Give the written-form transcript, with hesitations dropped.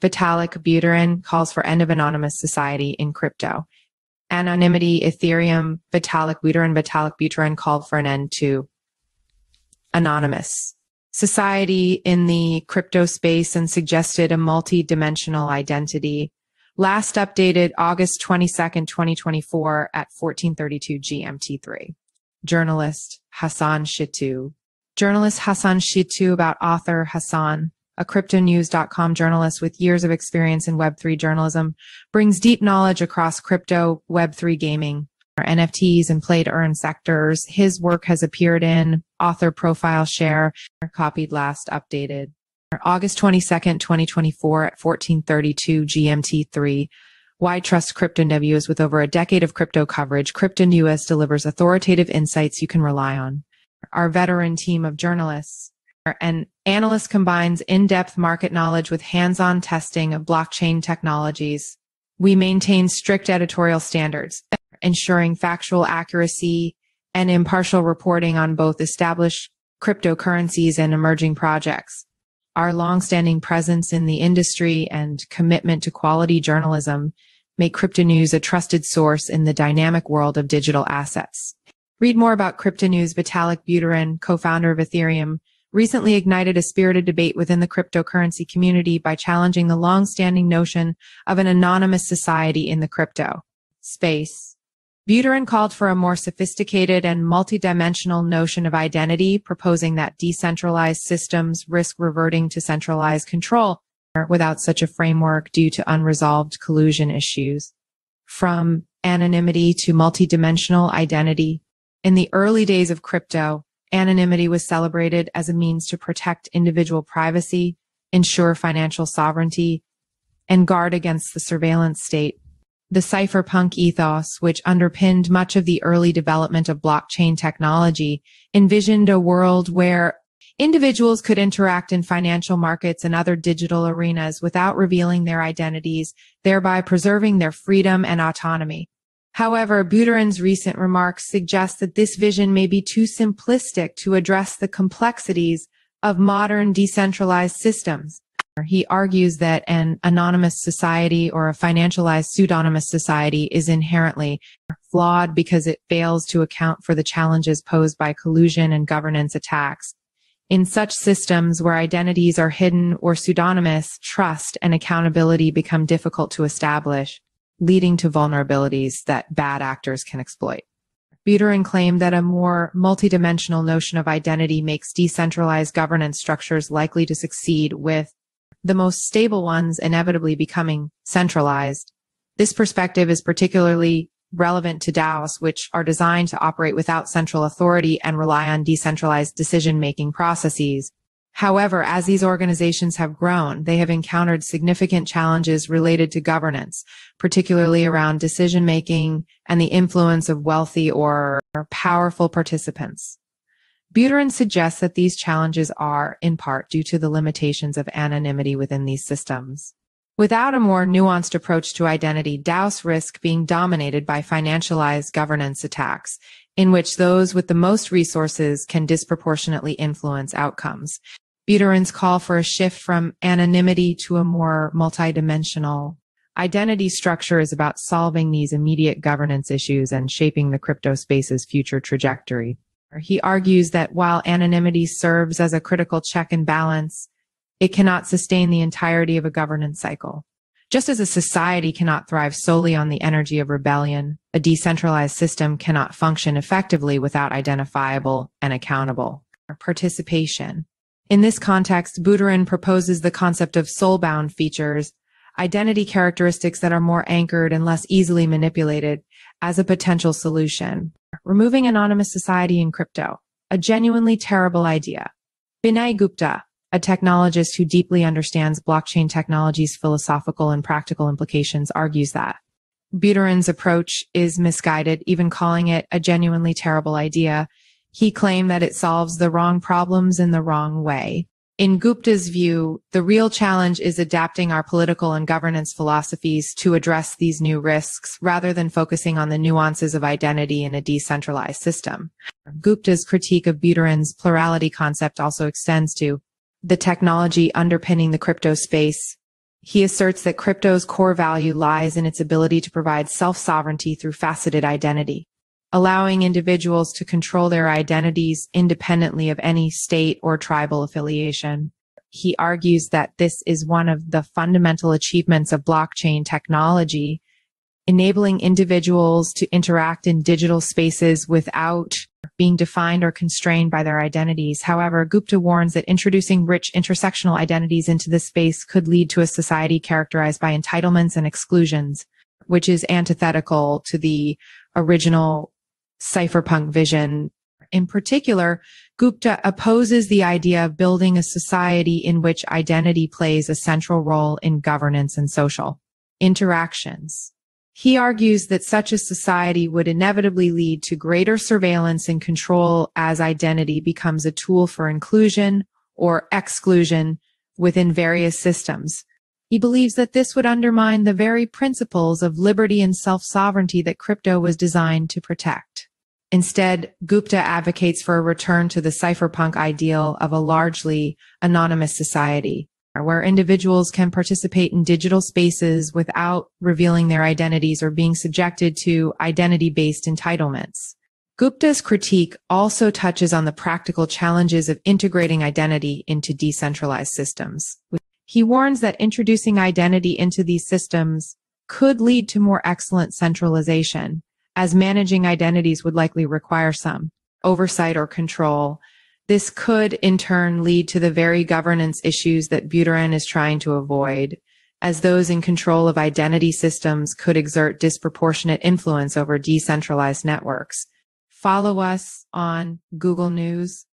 Vitalik Buterin calls for end of anonymous society in crypto. Anonymity, Ethereum, Vitalik Buterin called for an end to anonymous society in the crypto space and suggested a multi-dimensional identity. Last updated August 22nd, 2024 at 14:32 GMT3. Journalist Hassan Shittu. Journalist Hassan Shittu about author Hassan, a cryptonews.com journalist with years of experience in Web3 journalism, brings deep knowledge across crypto, Web3 gaming, NFTs, and play-to-earn sectors. His work has appeared in Author Profile Share, copied last updated August 22nd, 2024 at 14:32 GMT3. Why Trust Cryptonews? With over a decade of crypto coverage, Cryptonews delivers authoritative insights you can rely on. Our veteran team of journalists and analysts combines in-depth market knowledge with hands-on testing of blockchain technologies. We maintain strict editorial standards, ensuring factual accuracy and impartial reporting on both established cryptocurrencies and emerging projects. Our long-standing presence in the industry and commitment to quality journalism make Cryptonews a trusted source in the dynamic world of digital assets. Read more about Cryptonews. Vitalik Buterin, co-founder of Ethereum, recently ignited a spirited debate within the cryptocurrency community by challenging the long-standing notion of an anonymous society in the crypto space. Buterin called for a more sophisticated and multidimensional notion of identity, proposing that decentralized systems risk reverting to centralized control without such a framework due to unresolved collusion issues. From anonymity to multidimensional identity. In the early days of crypto, anonymity was celebrated as a means to protect individual privacy, ensure financial sovereignty, and guard against the surveillance state. The cypherpunk ethos, which underpinned much of the early development of blockchain technology, envisioned a world where individuals could interact in financial markets and other digital arenas without revealing their identities, thereby preserving their freedom and autonomy. However, Buterin's recent remarks suggest that this vision may be too simplistic to address the complexities of modern decentralized systems. He argues that an anonymous society or a financialized pseudonymous society is inherently flawed because it fails to account for the challenges posed by collusion and governance attacks. In such systems where identities are hidden or pseudonymous, trust and accountability become difficult to establish, leading to vulnerabilities that bad actors can exploit. Buterin claimed that a more multidimensional notion of identity makes decentralized governance structures likely to succeed, with the most stable ones inevitably becoming centralized. This perspective is particularly relevant to DAOs, which are designed to operate without central authority and rely on decentralized decision-making processes. However, as these organizations have grown, they have encountered significant challenges related to governance, particularly around decision-making and the influence of wealthy or powerful participants. Buterin suggests that these challenges are, in part, due to the limitations of anonymity within these systems. Without a more nuanced approach to identity, DAOs risk being dominated by financialized governance attacks, in which those with the most resources can disproportionately influence outcomes. Buterin's call for a shift from anonymity to a more multidimensional identity structure is about solving these immediate governance issues and shaping the crypto space's future trajectory. He argues that while anonymity serves as a critical check and balance, it cannot sustain the entirety of a governance cycle. Just as a society cannot thrive solely on the energy of rebellion, a decentralized system cannot function effectively without identifiable and accountable participation. In this context, Buterin proposes the concept of soul-bound features, identity characteristics that are more anchored and less easily manipulated, as a potential solution. Removing anonymous society in crypto, a genuinely terrible idea. Vinay Gupta, a technologist who deeply understands blockchain technology's philosophical and practical implications, argues that Buterin's approach is misguided, even calling it a genuinely terrible idea. He claimed that it solves the wrong problems in the wrong way. In Gupta's view, the real challenge is adapting our political and governance philosophies to address these new risks, rather than focusing on the nuances of identity in a decentralized system. Gupta's critique of Buterin's plurality concept also extends to the technology underpinning the crypto space. He asserts that crypto's core value lies in its ability to provide self-sovereignty through faceted identity, allowing individuals to control their identities independently of any state or tribal affiliation. He argues that this is one of the fundamental achievements of blockchain technology, enabling individuals to interact in digital spaces without being defined or constrained by their identities. However, Gupta warns that introducing rich intersectional identities into this space could lead to a society characterized by entitlements and exclusions, which is antithetical to the original cypherpunk vision. In particular, Gupta opposes the idea of building a society in which identity plays a central role in governance and social interactions. He argues that such a society would inevitably lead to greater surveillance and control as identity becomes a tool for inclusion or exclusion within various systems. He believes that this would undermine the very principles of liberty and self-sovereignty that crypto was designed to protect. Instead, Gupta advocates for a return to the cypherpunk ideal of a largely anonymous society, where individuals can participate in digital spaces without revealing their identities or being subjected to identity-based entitlements. Gupta's critique also touches on the practical challenges of integrating identity into decentralized systems. He warns that introducing identity into these systems could lead to more excellent centralization, as managing identities would likely require some oversight or control. This could, in turn, lead to the very governance issues that Buterin is trying to avoid, as those in control of identity systems could exert disproportionate influence over decentralized networks. Follow us on Google News.